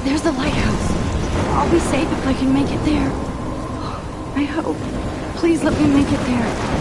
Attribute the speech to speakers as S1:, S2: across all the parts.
S1: There's the lighthouse. I'll be safe if I can make it there. I hope. Please let me make it there.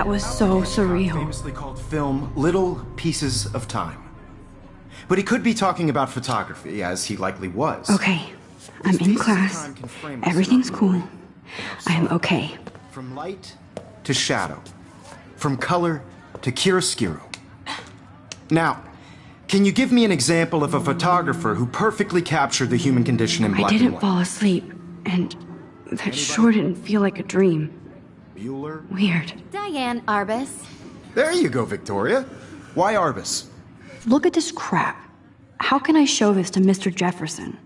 S1: Was so surreal.
S2: Famously called film Little Pieces of Time. But he could be talking about photography, as he likely was.
S1: Okay, I'm in class. Everything's cool. I am okay.
S2: From light to shadow. From color to chiaroscuro. Now, can you give me an example of a photographer who perfectly captured the human condition in black and white?
S1: I didn't fall asleep, and that sure didn't feel like a dream.
S2: Bueller?
S1: Weird.
S3: Diane Arbus.
S2: There you go, Victoria. Why Arbus?
S1: Look at this crap. How can I show this to Mr. Jefferson?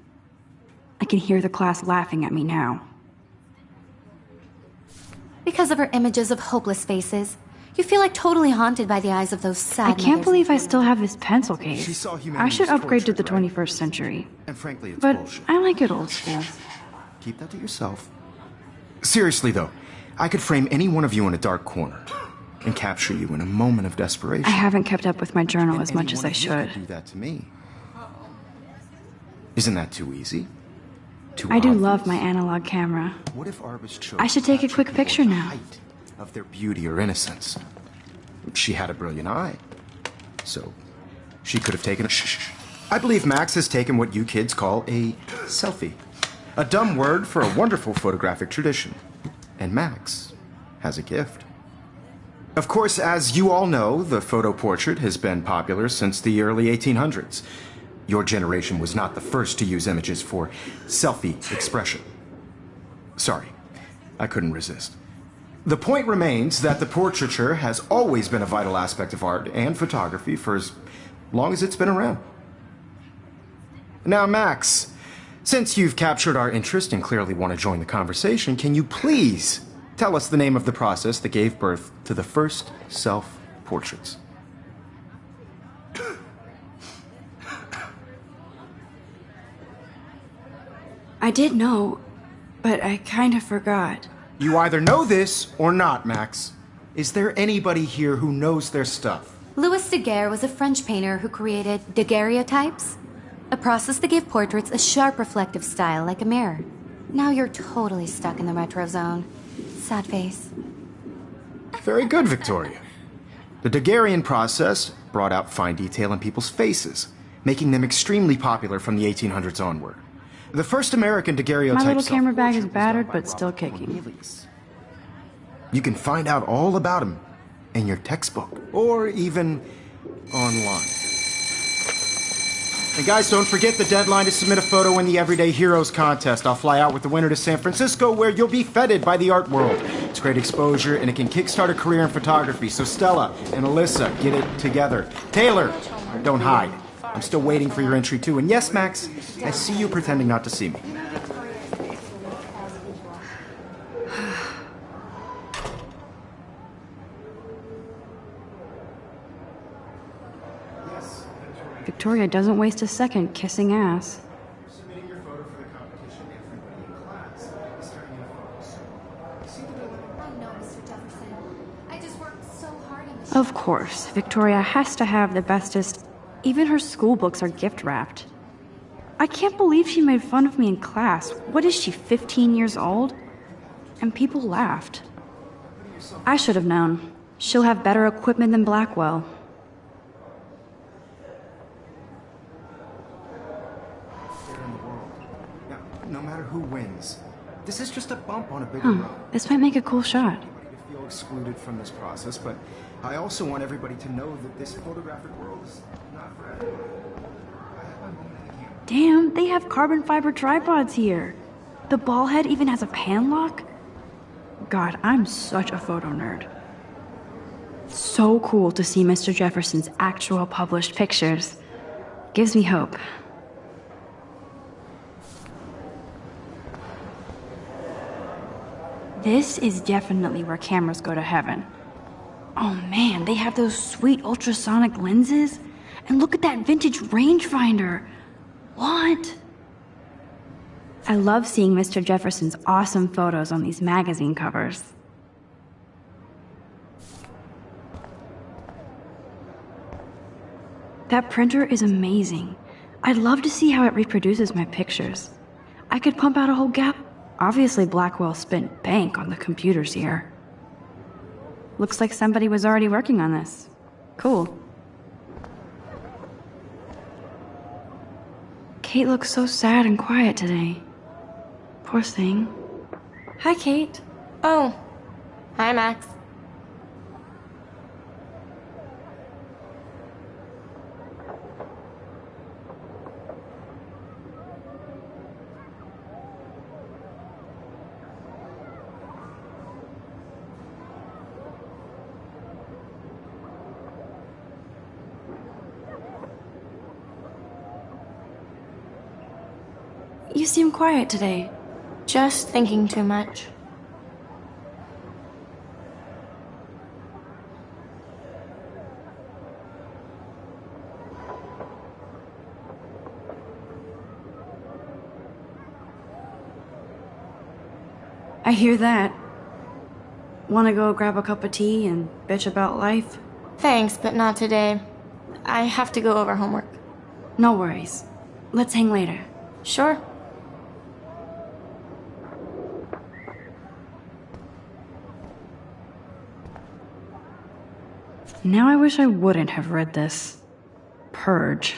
S1: I can hear the class laughing at me now.
S3: Because of her images of hopeless faces, you feel like totally haunted by the eyes of those sad
S1: I can't
S3: mothers
S1: believe I
S3: and
S1: still have this pencil case.
S2: She saw
S1: I
S2: humanity
S1: should
S2: as
S1: upgrade to the
S2: tortured, right?
S1: 21st century.
S2: And frankly, it's
S1: But
S2: bullshit.
S1: I like it old school.
S2: Keep that to yourself. Seriously, though, I could frame any one of you in a dark corner and capture you in a moment of desperation.
S1: I haven't kept up with my journal
S2: And
S1: as much
S2: any
S1: as
S2: one
S1: I
S2: of you
S1: should.
S2: could do that to me. Isn't that too easy? Too
S1: I do
S2: obvious?
S1: love my analog camera.
S2: What if Arbus chose
S1: I should
S2: to
S1: take a
S2: capture
S1: quick
S2: people
S1: picture
S2: at the
S1: now.
S2: height of their beauty or innocence? She had a brilliant eye, so she could have taken a shh. I believe Max has taken what you kids call a selfie. A dumb word for a wonderful photographic tradition. And Max has a gift. Of course, as you all know, the photo portrait has been popular since the early 1800s. Your generation was not the first to use images for selfie expression. Sorry, I couldn't resist. The point remains that the portraiture has always been a vital aspect of art and photography for as long as it's been around. Now, Max, since you've captured our interest and clearly want to join the conversation, can you please tell us the name of the process that gave birth to the first self-portraits?
S1: I did know, but I kind of forgot.
S2: You either know this or not, Max. Is there anybody here who knows their stuff?
S3: Louis Daguerre was a French painter who created daguerreotypes, a process that gave portraits a sharp reflective style like a mirror. Now you're totally stuck in the retro zone. Sad face.
S2: Very good, Victoria. The Daguerrean process brought out fine detail in people's faces, making them extremely popular from the 1800s onward. The first American daguerreotype
S1: My little camera bag is
S2: self-portrait was
S1: battered,
S2: done by
S1: but still
S2: Robert
S1: kicking.
S2: Cornelius. You can find out all about him in your textbook, or even online. And guys, don't forget the deadline to submit a photo in the Everyday Heroes contest. I'll fly out with the winner to San Francisco, where you'll be feted by the art world. It's great exposure, and it can kickstart a career in photography. So Stella and Alyssa, get it together. Taylor, don't hide. I'm still waiting for your entry, too. And yes, Max, I see you pretending not to see me.
S1: Victoria doesn't waste a second kissing ass.
S2: Submitting your photo for the competition, everybody in class is turning in a photo. See the building?
S3: I know, Mr. Jefferson. I just worked so hard on this.
S1: Of course, Victoria has to have the bestest. Even her school books are gift wrapped. I can't believe she made fun of me in class. What is she, 15 years old? And people laughed. I should have known. She'll have better equipment than Blackwell.
S2: No matter who wins, this is just a bump on a bigger road.
S1: This might make a cool shot.
S2: To feel excluded from this process, but I also want everybody to know that this photographic world is not for everyone. I have my moment in the camera.
S1: Damn, they have carbon fiber tripods here. The ball head even has a pan lock. God, I'm such a photo nerd. So cool to see Mr. Jefferson's actual published pictures. Gives me hope. This is definitely where cameras go to heaven. Oh man, they have those sweet ultrasonic lenses. And look at that vintage rangefinder. What? I love seeing Mr. Jefferson's awesome photos on these magazine covers. That printer is amazing. I'd love to see how it reproduces my pictures. I could pump out a whole gap. Obviously, Blackwell spent bank on the computers here. Looks like somebody was already working on this. Cool. Kate looks so sad and quiet today. Poor thing. Hi, Kate.
S4: Oh. Hi, Max.
S1: You seem quiet today.
S4: Just thinking too much.
S1: I hear that. Wanna go grab a cup of tea and bitch about life?
S4: Thanks, but not today. I have to go over homework.
S1: No worries. Let's hang later.
S4: Sure.
S1: Now I wish I wouldn't have read this. Purge.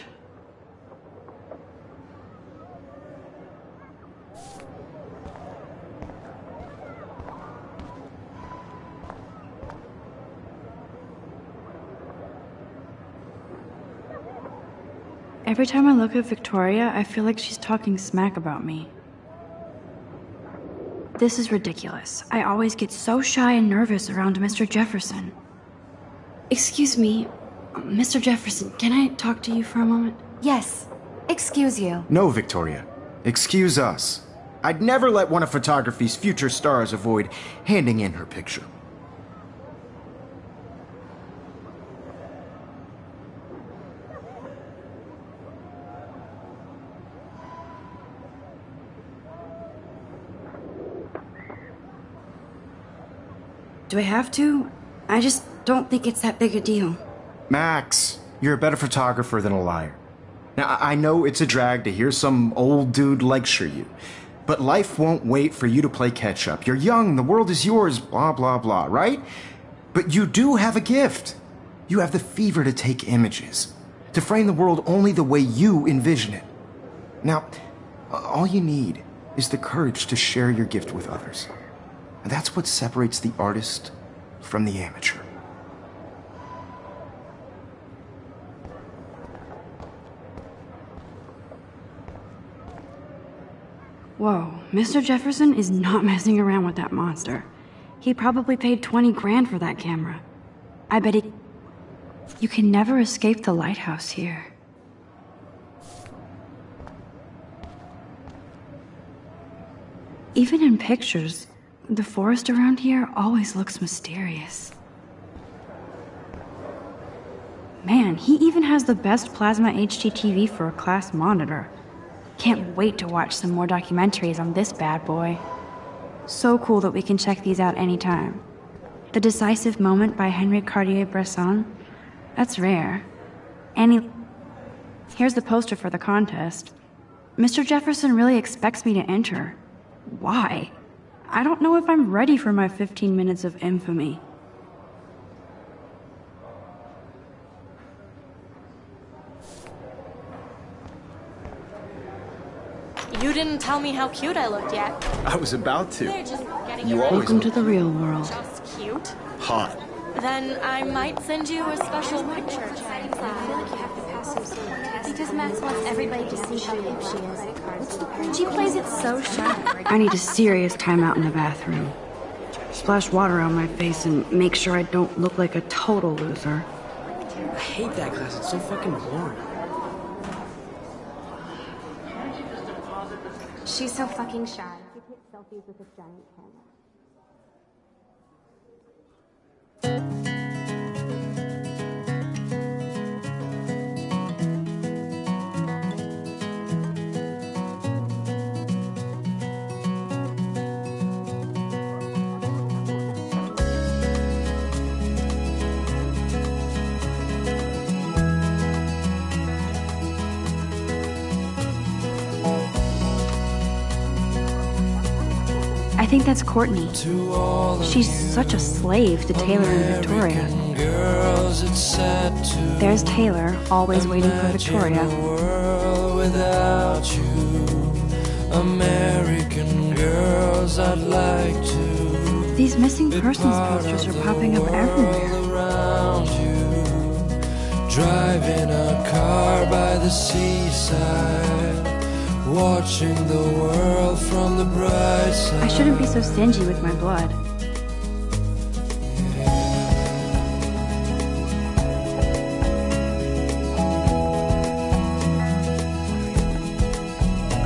S1: Every time I look at Victoria, I feel like she's talking smack about me. This is ridiculous. I always get so shy and nervous around Mr. Jefferson. Excuse me, Mr. Jefferson, can I talk to you for a moment?
S3: Yes. Excuse you.
S2: No, Victoria. Excuse us. I'd never let one of photography's future stars avoid handing in her picture.
S1: Do I have to? I just don't think it's that big a deal.
S2: Max, you're a better photographer than a liar. Now, I know it's a drag to hear some old dude lecture you, but life won't wait for you to play catch-up. You're young, the world is yours, blah, blah, blah, right? But you do have a gift. You have the fever to take images, to frame the world only the way you envision it. Now, all you need is the courage to share your gift with others. And that's what separates the artist from the amateur.
S1: Whoa, Mr. Jefferson is not messing around with that monster. He probably paid 20 grand for that camera. I bet he... You can never escape the lighthouse here. Even in pictures, the forest around here always looks mysterious. Man, he even has the best plasma HDTV for a class monitor. Can't wait to watch some more documentaries on this bad boy. So cool that we can check these out anytime. The Decisive Moment by Henry Cartier-Bresson? That's rare. Here's the poster for the contest. Mr. Jefferson really expects me to enter. Why? I don't know if I'm ready for my 15 minutes of infamy.
S4: You didn't tell me how cute I looked yet.
S2: I was about to.
S4: They're just getting
S2: You
S4: you
S2: always
S1: Welcome to the real world.
S4: just cute.
S2: hot.
S4: Then I might send you a special picture.
S3: Because Max wants everybody to see how cute she is. She plays it so shy.
S1: I need a serious timeout in the bathroom. Splash water on my face and make sure I don't look like a total loser.
S5: I hate that class. It's so fucking boring.
S3: She's so fucking shy. She takes selfies with a giant camera.
S1: I think that's Courtney. She's such a slave to Taylor and Victoria. There's Taylor, always waiting for Victoria.
S6: American girls, I'd like to.
S1: These missing persons posters are popping up everywhere.
S6: Around you, driving a car by the seaside, watching the world from the bright side.
S1: I shouldn't be so stingy with my blood.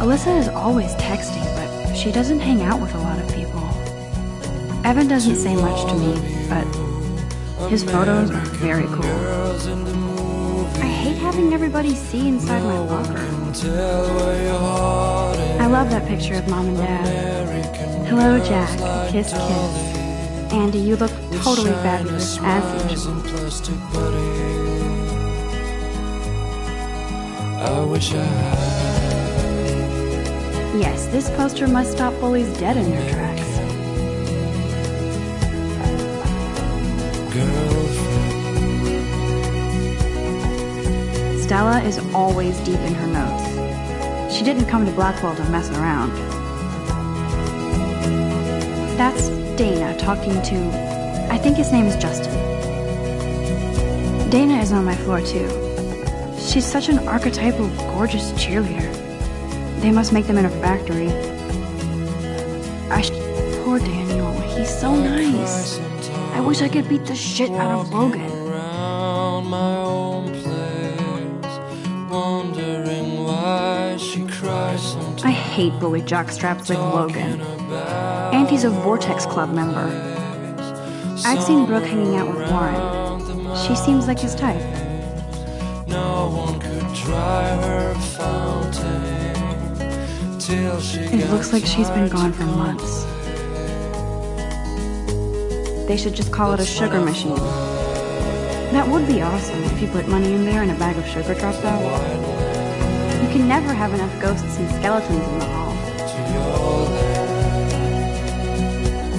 S1: Alyssa is always texting, but she doesn't hang out with a lot of people. Evan doesn't say much to me, but his photos are very cool. I hate having everybody see inside my locker. I love that picture of Mom and Dad. Hello, Jack. Kiss, kiss. Andy, you look totally fabulous, as usual.
S6: I wish I had.
S1: Yes, this poster must stop bullies dead in their tracks. Stella is always deep in her notes. She didn't come to Blackwell to mess around. That's Dana talking to, I think his name is Justin. Dana is on my floor too. She's such an archetypal, gorgeous cheerleader. They must make them in a factory. Poor Daniel, he's so nice. I wish I could beat the shit out of Logan. I hate bully jockstraps like Logan. And he's a Vortex Club member. I've seen Brooke hanging out with Warren. She seems like his type.
S6: No one could dry her fountain.
S1: It looks like she's been gone for months. They should just call it a sugar machine. That would be awesome if you put money in there and a bag of sugar drops out. You can never have enough ghosts and skeletons in the hall.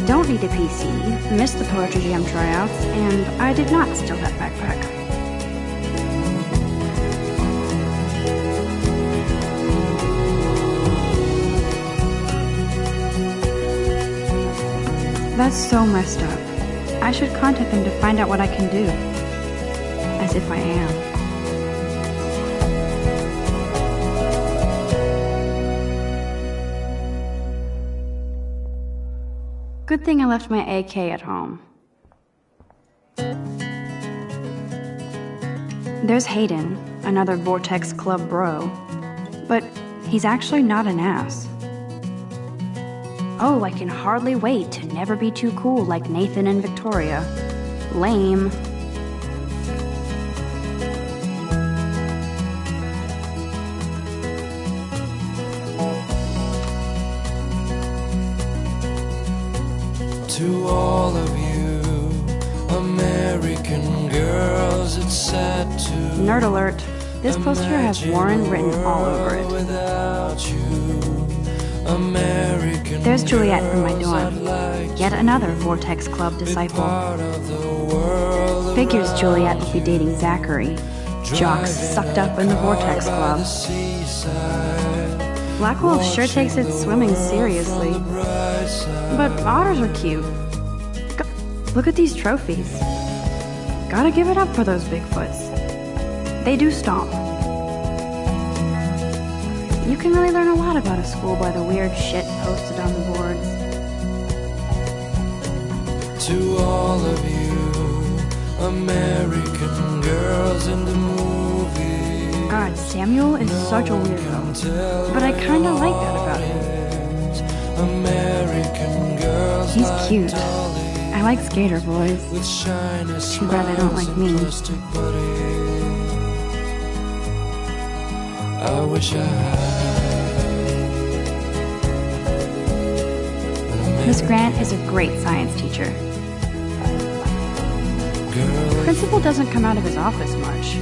S1: Don't need a PC, missed the Poetry Jam tryouts, and I did not steal that backpack. That's so messed up. I should contact them to find out what I can do. As if I am. Good thing I left my AK at home. There's Hayden, another Vortex Club bro. But he's actually not an ass. Oh, I can hardly wait to never be too cool like Nathan and Victoria. Lame.
S6: To all of you, American girls, it's sad to.
S1: Nerd alert. This poster has Warren written all over it.
S6: Without
S1: There's Juliet from my dorm. Yet another Vortex Club disciple. Figures Juliet would be dating Zachary. Jocks sucked up in the Vortex Club. Blackwolf sure takes its swimming seriously. But otters are cute. Look at these trophies. Gotta give it up for those Bigfoots. They do stomp. You can really learn a lot about a school by the weird shit posted on the boards.
S6: To all of you American girls in the movie.
S1: God, Samuel is such a weirdo. But I kinda like that about him.
S6: American girls.
S1: He's cute. I like skater boys. Too bad they don't like me.
S6: I wish I had.
S1: Miss Grant is a great science teacher. Principal doesn't come out of his office much.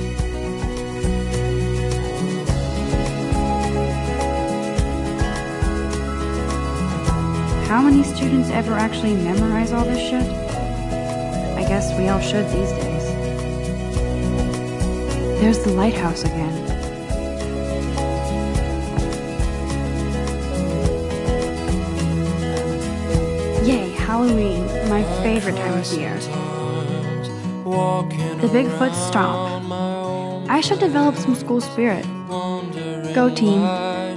S1: How many students ever actually memorize all this shit? I guess we all should these days. There's the lighthouse again. Yay, Halloween, my favorite time of year. The Bigfoot stomp. I should develop some school spirit. Go team.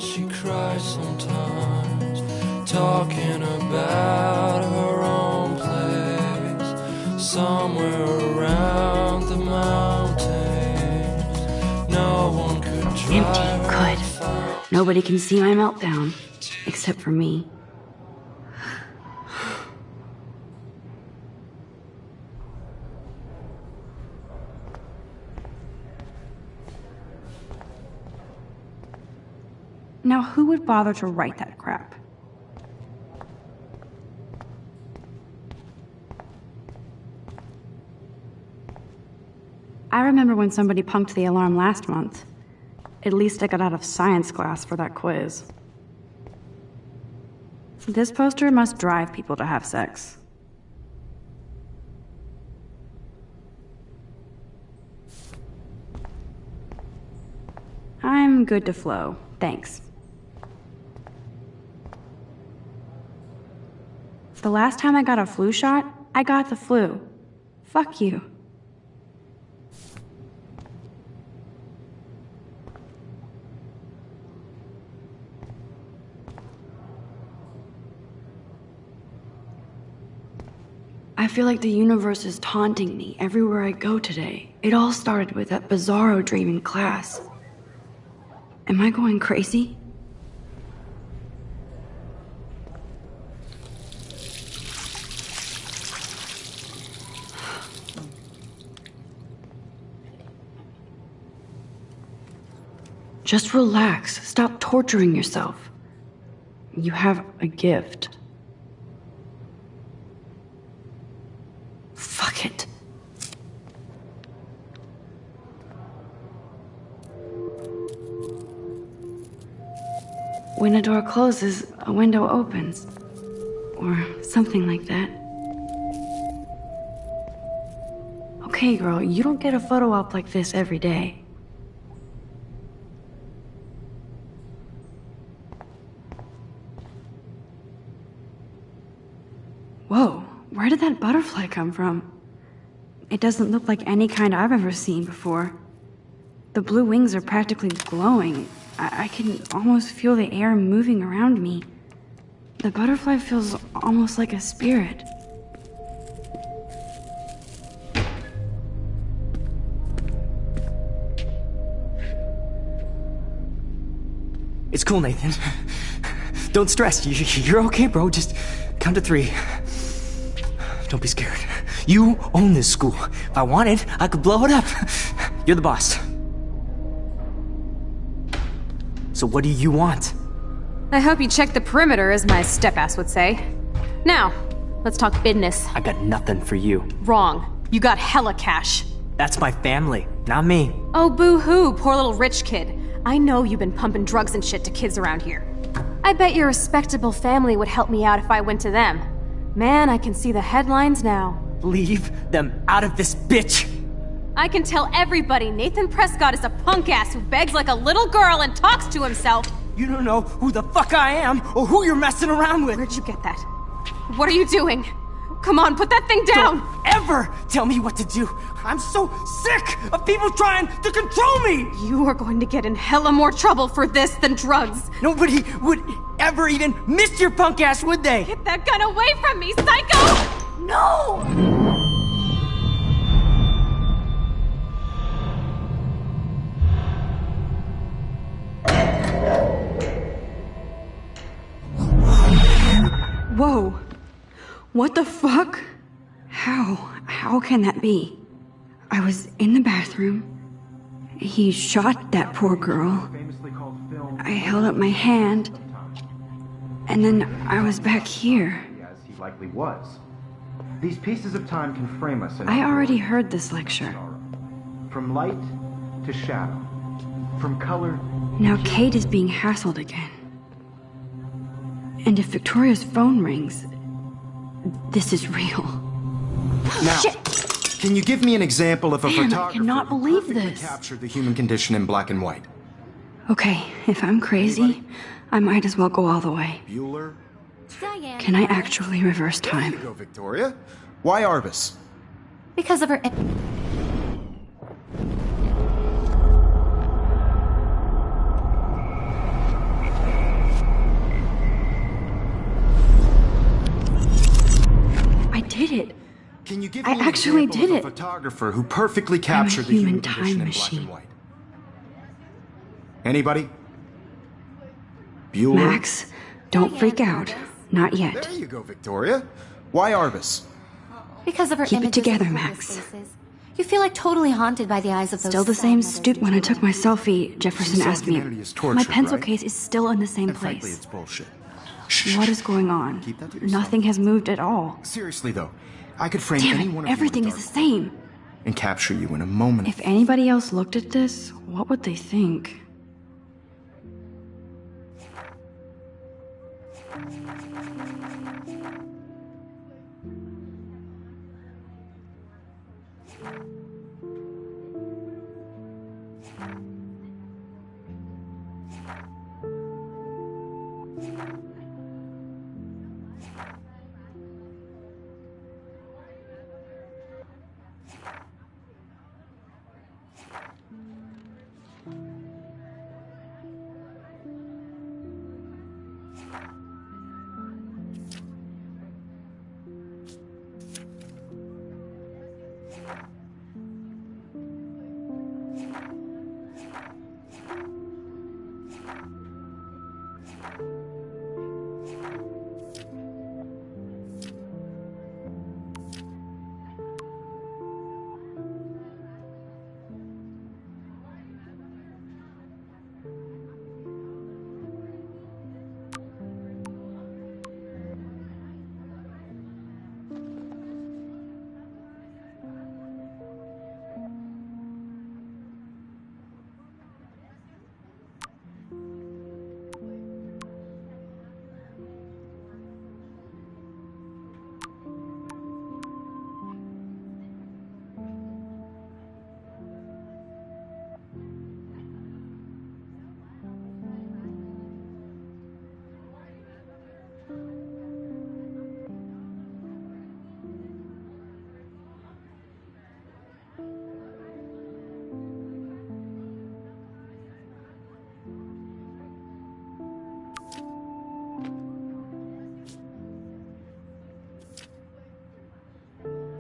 S6: She cries sometimes, talking about her own place, somewhere around the mountains. No one could drive.
S1: Empty, good. Nobody can see my meltdown, except for me. Now, who would bother to write that crap? I remember when somebody punked the alarm last month. At least I got out of science class for that quiz. This poster must drive people to have sex. I'm good to flow, thanks. The last time I got a flu shot, I got the flu. Fuck you. I feel like the universe is taunting me everywhere I go today. It all started with that bizarro dream in class. Am I going crazy? Just relax. Stop torturing yourself. You have a gift. Fuck it. When a door closes, a window opens. Or something like that. Okay, girl, you don't get a photo op like this every day. Whoa, where did that butterfly come from? It doesn't look like any kind I've ever seen before. The blue wings are practically glowing. I can almost feel the air moving around me. The butterfly feels almost like a spirit.
S5: It's cool, Nathan. Don't stress. You're okay, bro. Just count to 3. Don't be scared. You own this school. If I wanted, I could blow it up. You're the boss. So what do you want?
S7: I hope you check the perimeter, as my step-ass would say. Now, let's talk business.
S5: I got nothing for you.
S7: Wrong. You got hella cash.
S5: That's my family, not me.
S7: Oh, boo-hoo, poor little rich kid. I know you've been pumping drugs and shit to kids around here. I bet your respectable family would help me out if I went to them. Man, I can see the headlines now.
S5: Leave them out of this, bitch!
S7: I can tell everybody Nathan Prescott is a punk ass who begs like a little girl and talks to himself.
S5: You don't know who the fuck I am or who you're messing around with.
S7: Where'd you get that? What are you doing? Come on, put that thing down!
S5: Don't ever tell me what to do. I'm so sick of people trying to control me!
S7: You are going to get in hella more trouble for this than drugs.
S5: Nobody would ever even miss your punk ass, would they?
S7: Get that gun away from me, psycho! No!
S1: Whoa. What the fuck? How can that be? I was in the bathroom. He shot that poor girl. I held up my hand. And then I was back here.
S2: As he likely was. These pieces of time can frame us in
S1: I already heard this lecture.
S2: From light to shadow. From color.
S1: Now Kate is being hassled again. And if Victoria's phone rings, this is real.
S2: Now,
S1: Shit.
S2: Can you give me an example of a
S1: Man, I
S2: photographer
S1: cannot
S2: who
S1: believe
S2: perfectly
S1: this.
S2: captured the human condition in black and white?
S1: Okay, if I'm crazy, I might as well go all the way.
S2: Bueller?
S3: Diane.
S1: Can I actually reverse
S2: There you
S1: time?
S2: go, Victoria. Why Arbus?
S3: Because of her.
S1: I did it.
S2: Can you give
S1: I
S2: me an
S1: actually
S2: example
S1: did
S2: of a
S1: it.
S2: photographer who perfectly captured the
S1: human
S2: human
S1: time
S2: condition in black
S1: machine.
S2: and white? Anybody? Bueller?
S1: Max, don't freak out. Not yet.
S2: There you go, Victoria. Why Arbus?
S3: Because of her
S1: Keep it
S3: images
S1: together,
S3: of
S1: Max.
S3: hopeless faces. You feel like totally haunted by the eyes of those.
S1: Still the
S3: sad
S1: same
S3: mothers
S1: stoop when I took my
S3: between
S1: selfie. Jefferson
S2: So
S1: asked me.
S2: humanity is tortured,
S1: My pencil
S2: right?
S1: case is still in the same
S2: And frankly,
S1: place.
S2: it's bullshit. Shh.
S1: What is going on?
S2: Keep that to yourself.
S1: Nothing has moved at all.
S2: Seriously, though, I could frame
S1: Damn
S2: any
S1: it,
S2: one of
S1: everything
S2: you
S1: is
S2: in
S1: the
S2: dark
S1: same.
S2: and capture you in a moment.
S1: If anybody else looked at this, what would they think?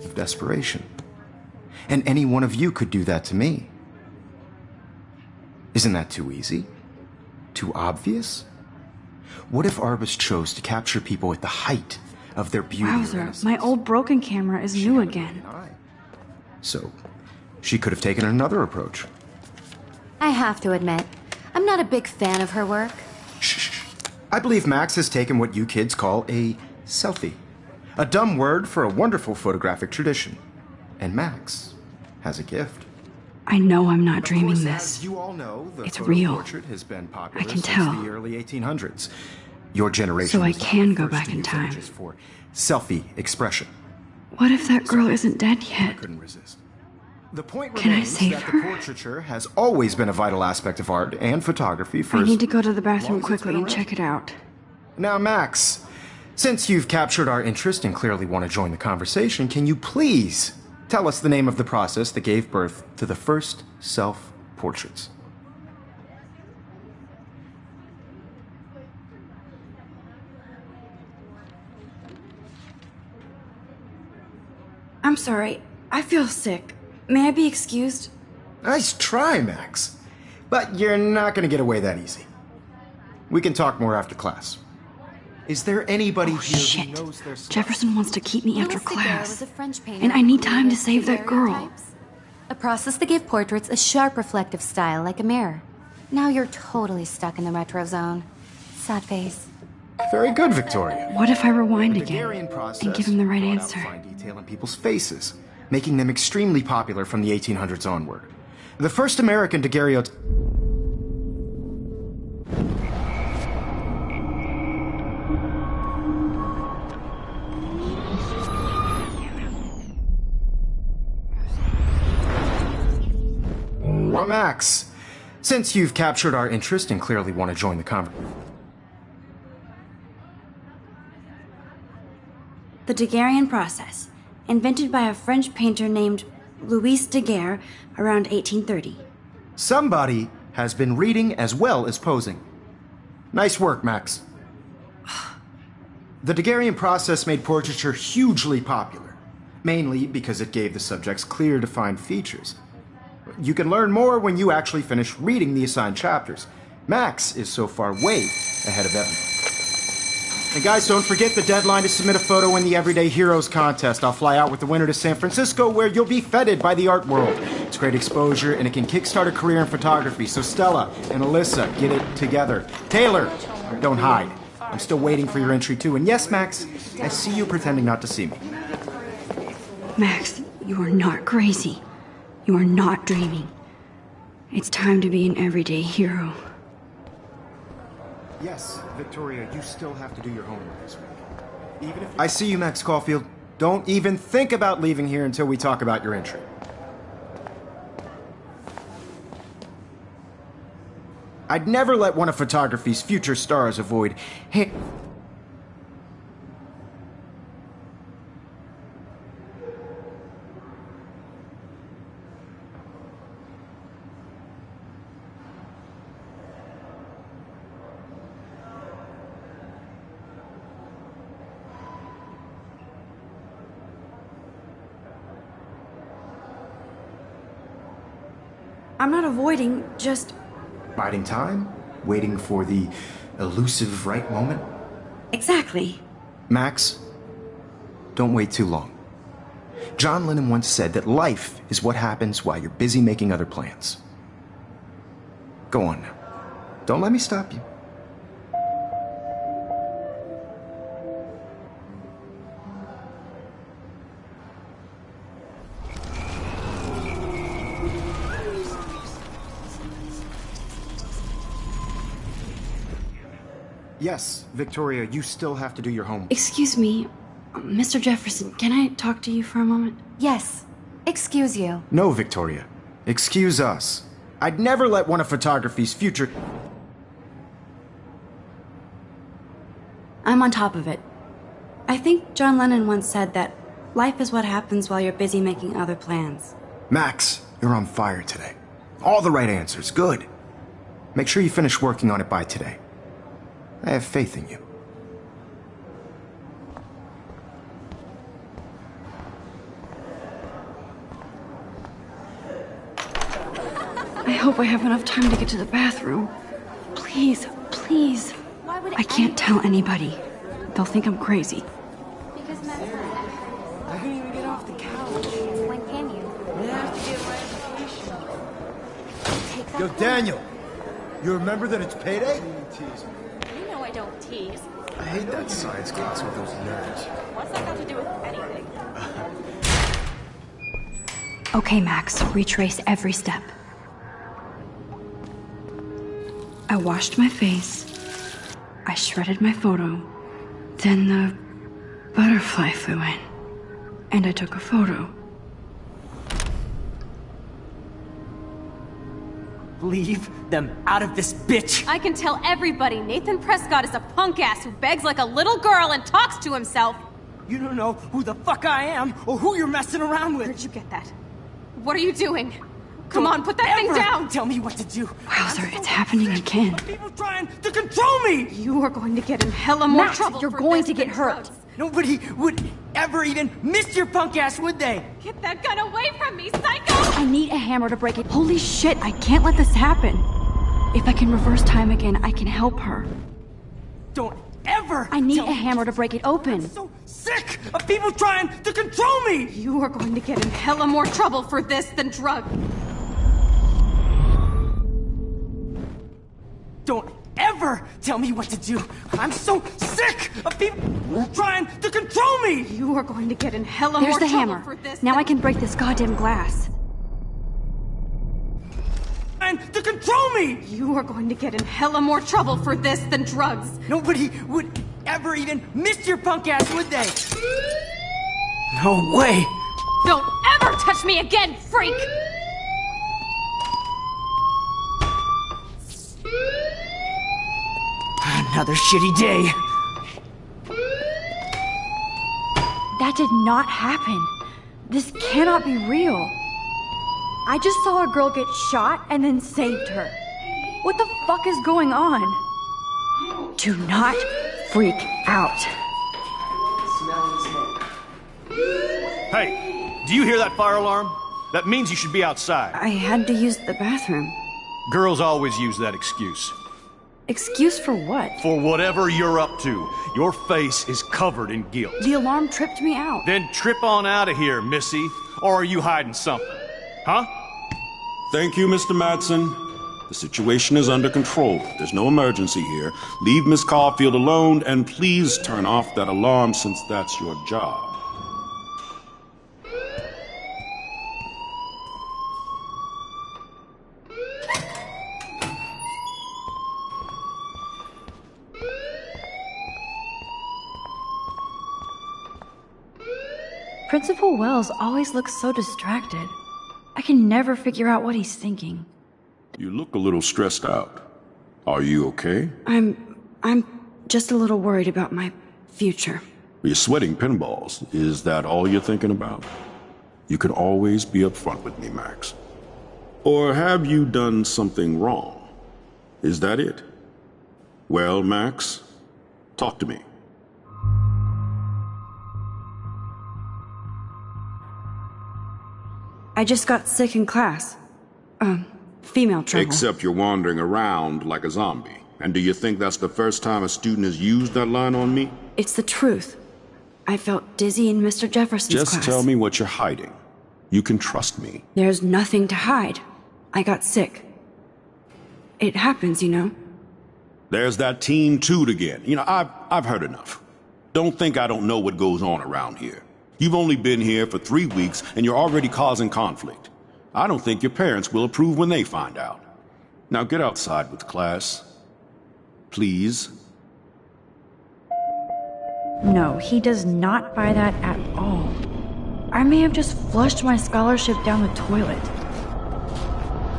S2: of desperation. And any one of you could do that to me. Isn't that too easy? Too obvious? What if Arbus chose to capture people at the height of their beauty or
S1: Wowzer,
S2: innocence?
S1: my old broken camera is new again.
S2: So, she could have taken another approach.
S3: I have to admit, I'm not a big fan of her work.
S2: Shh. I believe Max has taken what you kids call a selfie. A dumb word for a wonderful photographic tradition. And Max has a gift.
S1: I know I'm not
S2: Of
S1: dreaming
S2: course,
S1: this.
S2: as you all know, the
S1: It's
S2: photo
S1: real.
S2: portrait has been popular
S1: I can
S2: since
S1: tell.
S2: the early 1800s. Your generation.
S1: So I
S2: was the
S1: can go
S2: first
S1: back
S2: to
S1: in
S2: use
S1: time.
S2: images for selfie expression.
S1: What if that girl isn't dead
S2: I
S1: yet?
S2: couldn't resist. The point
S1: Can I
S2: remains
S1: save
S2: that
S1: her?
S2: the portraiture has always been a vital aspect of art and photography for
S1: I
S2: as
S1: need to go to the
S2: long
S1: bathroom
S2: as it's
S1: quickly
S2: been
S1: and
S2: around.
S1: check it out.
S2: Now, Max, since you've captured our interest and clearly want to join the conversation, can you please tell us the name of the process that gave birth to the first self-portraits?
S1: I'm sorry. I feel sick. May I be excused?
S2: Nice try, Max. But you're not going to get away that easy. We can talk more after class. Is there anybody
S1: Oh,
S2: here
S1: shit.
S2: who knows their stuff?
S1: Jefferson wants to keep me after
S3: Louis Daguerre
S1: class.
S3: was a French painter
S1: And I need
S3: who
S1: time to
S3: created
S1: save that girl.
S3: daguerreotypes, a process that gave portraits a sharp reflective style like a mirror. Now you're totally stuck in the retro zone. Sad face.
S2: Very good, Victoria.
S1: What if I rewind
S2: The
S1: again
S2: Daguerrean process
S1: and give him the right
S2: brought out
S1: answer?
S2: fine detail in people's faces, making them extremely popular from the 1800s onward. The first American daguerreotype. Well, Max, since you've captured our interest and clearly want to join the conversation.
S1: The Daguerrean process, invented by a French painter named Louis Daguerre around 1830.
S2: Somebody has been reading as well as posing. Nice work, Max. The Daguerrean process made portraiture hugely popular, mainly because it gave the subjects clear, defined features. You can learn more when you actually finish reading the assigned chapters. Max is so far way ahead of everyone. And guys, don't forget the deadline to submit a photo in the Everyday Heroes contest. I'll fly out with the winner to San Francisco, where you'll be feted by the art world. It's great exposure, and it can kickstart a career in photography. So Stella and Alyssa, get it together. Taylor, don't hide. I'm still waiting for your entry too. And yes, Max, I see you pretending not to see me.
S1: Max, you are not crazy. You are not dreaming. It's time to be an everyday hero.
S2: Yes, Victoria, you still have to do your homework this week. Even if I see you, Max Caulfield. Don't even think about leaving here until we talk about your entry. I'd never let one of photography's future stars avoid.
S1: I'm not avoiding, just...
S2: Biding time? Waiting for the elusive right moment?
S1: Exactly.
S2: Max, don't wait too long. John Lennon once said that life is what happens while you're busy making other plans. Go on now. Don't let me stop you. Yes, Victoria, you still have to do your homework.
S1: Excuse me, Mr. Jefferson, can I talk to you for a moment?
S3: Yes. Excuse you.
S2: No, Victoria. Excuse us. I'd never let one of photography's future...
S1: I'm on top of it. I think John Lennon once said that life is what happens while you're busy making other plans.
S2: Max, you're on fire today. All the right answers. Good. Make sure you finish working on it by today. I have faith in you.
S1: I hope I have enough time to get to the bathroom. Please, please.
S3: Why would
S1: I can't tell anybody. They'll think I'm crazy.
S3: Because Max,
S5: I couldn't even get off the couch.
S3: when can you?
S5: I have to get my education.
S3: Take that
S8: Yo,
S3: pen.
S8: Daniel, you remember that it's payday?
S9: You know I don't tease.
S8: I hate that science class with those nerds.
S9: What's that got to do with anything?
S1: Okay, Max, retrace every step. I washed my face. I I shredded my photo. Then the butterfly flew in. And I took a photo.
S5: Leave them out of this bitch!
S7: I can tell everybody Nathan Prescott is a punk ass who begs like a little girl and talks to himself.
S5: You don't know who the fuck I am or who you're messing around with.
S7: Where'd you get that? What are you doing? Come on, put that thing down!
S5: Tell me what to do.
S1: Wowzer, it's happening again.
S5: People trying to control me!
S7: You are going to get in hella more
S1: Max,
S7: trouble
S1: you're
S7: for
S1: going
S7: this
S1: to get
S7: than
S1: hurt.
S7: drugs.
S5: Nobody would ever even miss your punk ass, would they?
S7: Get that gun away from me, psycho!
S1: I need a hammer to break it. Holy shit, I can't let this happen. If I can reverse time again, I can help her.
S5: Don't ever!
S1: I need
S5: tell
S1: a hammer to break it open.
S5: I'm so sick of people trying to control me!
S7: You are going to get in hella more trouble for this than drugs.
S5: Don't ever tell me what to do! I'm so sick of people trying to control me!
S7: You are going to get in hella
S1: There's
S7: more
S1: the
S7: trouble
S1: hammer.
S7: for this
S1: Now
S7: than
S1: I can break this goddamn glass.
S5: Trying to control me!
S7: You are going to get in hella more trouble for this than drugs.
S5: Nobody would ever even miss your punk ass, would they? No way!
S7: Don't ever touch me again, freak!
S5: Another shitty day.
S1: That did not happen. This cannot be real. I just saw a girl get shot and then saved her. What the fuck is going on? Do not freak out.
S10: Hey, do you hear that fire alarm? That means you should be outside.
S1: I had to use the bathroom.
S10: Girls always use that excuse.
S1: Excuse for what?
S10: For whatever you're up to, your face is covered in guilt.
S1: The alarm tripped me out.
S10: Then trip on out of here, Missy. Or are you hiding something? Huh?
S11: Thank you, Mr. Madsen. The situation is under control. There's no emergency here. Leave Miss Caulfield alone, and please turn off that alarm since that's your job.
S1: Principal Wells always looks so distracted. I can never figure out what he's thinking.
S11: You look a little stressed out. Are you okay?
S1: I'm just a little worried about my future.
S11: You're sweating pinballs. Is that all you're thinking about? You can always be upfront with me, Max. Or have you done something wrong? Is that it? Well, Max, talk to me.
S1: I just got sick in class. Female trouble.
S11: Except you're wandering around like a zombie. And do you think that's the first time a student has used that line on me?
S1: It's the truth. I felt dizzy in Mr. Jefferson's class.
S11: Just tell me what you're hiding. You can trust me.
S1: There's nothing to hide. I got sick. It happens, you know.
S11: There's that teen toot again. You know, I've heard enough. Don't think I don't know what goes on around here. You've only been here for 3 weeks, and you're already causing conflict. I don't think your parents will approve when they find out. Now get outside with class. Please.
S1: No, he does not buy that at all. I may have just flushed my scholarship down the toilet.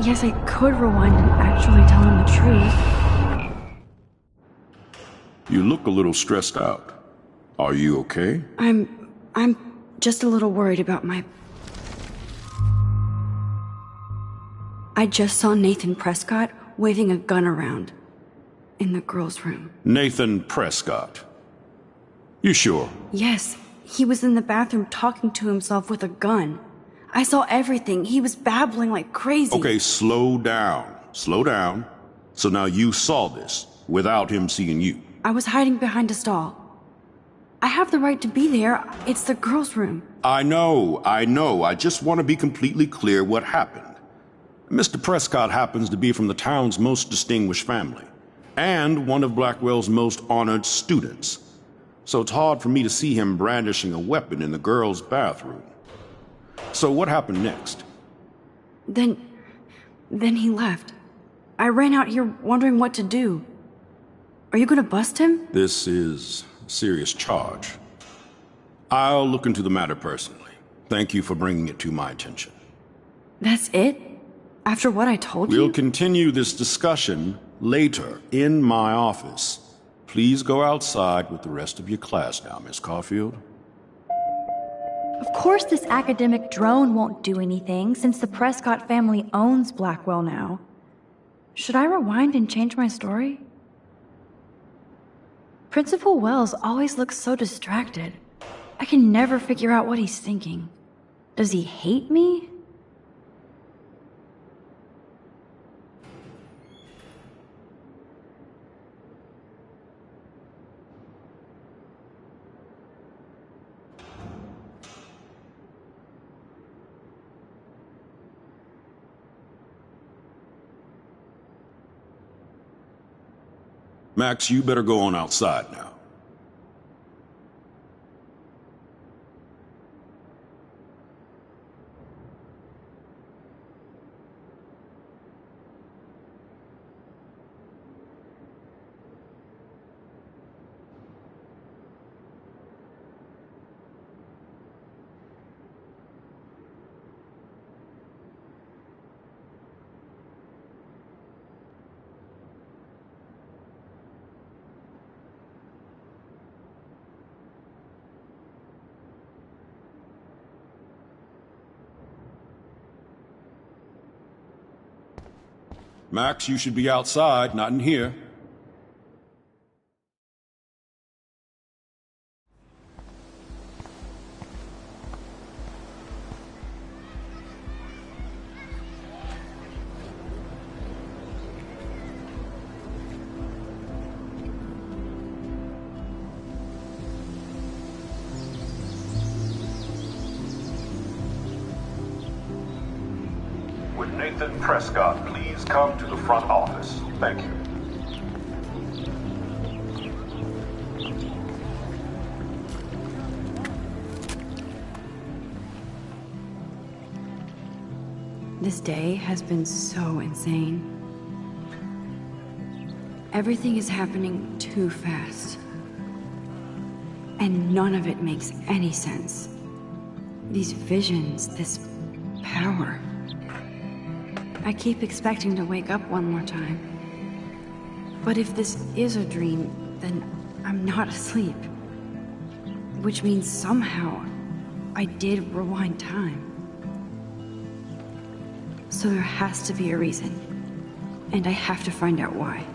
S1: Yes, I could rewind and actually tell him the truth.
S11: You look a little stressed out. Are you okay?
S1: I'm just a little worried about my... I just saw Nathan Prescott waving a gun around in the girls' room.
S11: Nathan Prescott. You sure?
S1: Yes, he was in the bathroom talking to himself with a gun. I saw everything. He was babbling like crazy.
S11: Okay, slow down. Slow down. So now you saw this without him seeing you.
S1: I was hiding behind a stall. I have the right to be there. It's the girls' room.
S11: I know. I just want to be completely clear what happened. Mr. Prescott happens to be from the town's most distinguished family, and one of Blackwell's most honored students. So it's hard for me to see him brandishing a weapon in the girls' bathroom. So what happened next?
S1: Then he left. I ran out here wondering what to do. Are you gonna bust him?
S11: This is a serious charge. I'll look into the matter personally. Thank you for bringing it to my attention.
S1: That's it? After what I told you?
S11: We'll continue this discussion later in my office. Please go outside with the rest of your class now, Miss Caulfield.
S1: Of course this academic drone won't do anything since the Prescott family owns Blackwell now. Should I rewind and change my story? Principal Wells always looks so distracted. I can never figure out what he's thinking. Does he hate me?
S11: Max, you better go on outside now. Max, you should be outside, not in here.
S12: Would Nathan Prescott please come to the front office? Thank you.
S1: This day has been so insane. Everything is happening too fast. And none of it makes any sense. These visions, this power. I keep expecting to wake up one more time. But if this is a dream, then I'm not asleep. Which means somehow I did rewind time. So there has to be a reason. And I have to find out why.